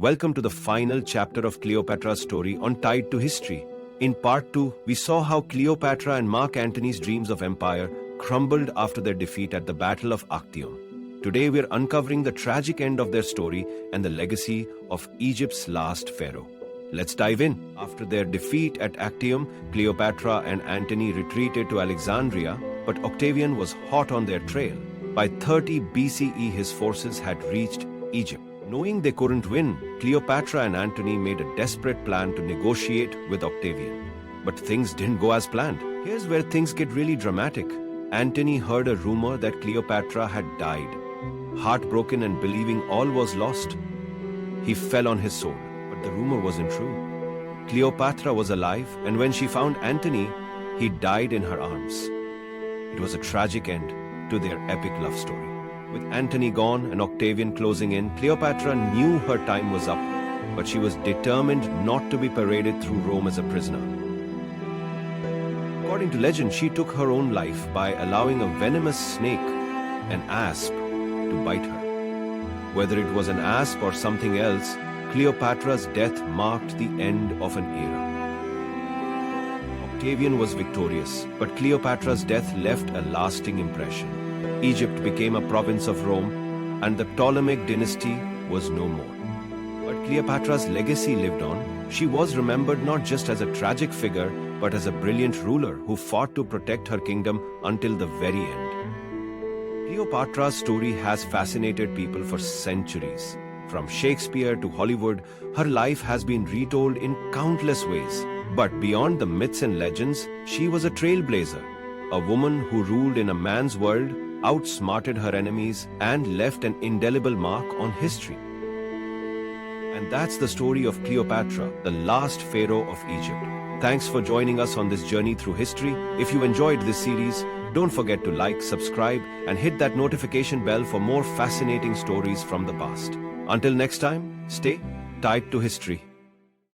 Welcome to the final chapter of Cleopatra's story on Tied to History. In part 2, we saw how Cleopatra and Mark Antony's dreams of empire crumbled after their defeat at the Battle of Actium. Today we're uncovering the tragic end of their story and the legacy of Egypt's last pharaoh. Let's dive in. After their defeat at Actium, Cleopatra and Antony retreated to Alexandria, but Octavian was hot on their trail. By 30 BCE, his forces had reached Egypt. Knowing they couldn't win, Cleopatra and Antony made a desperate plan to negotiate with Octavian. But things didn't go as planned. Here's where things get really dramatic. Antony heard a rumor that Cleopatra had died. Heartbroken and believing all was lost, he fell on his sword. But the rumor wasn't true. Cleopatra was alive, and when she found Antony, he died in her arms. It was a tragic end to their epic love story. With Antony gone and Octavian closing in, Cleopatra knew her time was up, but she was determined not to be paraded through Rome as a prisoner. According to legend, she took her own life by allowing a venomous snake, an asp, to bite her. Whether it was an asp or something else, Cleopatra's death marked the end of an era. Octavian was victorious, but Cleopatra's death left a lasting impression. Egypt became a province of Rome, and the Ptolemaic dynasty was no more. But Cleopatra's legacy lived on. She was remembered not just as a tragic figure, but as a brilliant ruler who fought to protect her kingdom until the very end. Cleopatra's story has fascinated people for centuries. From Shakespeare to Hollywood, her life has been retold in countless ways. But beyond the myths and legends, she was a trailblazer, a woman who ruled in a man's world, outsmarted her enemies, and left an indelible mark on history. And that's the story of Cleopatra, the last pharaoh of Egypt. Thanks for joining us on this journey through history. If you enjoyed this series, don't forget to like, subscribe, and hit that notification bell for more fascinating stories from the past. Until next time, stay tied to history.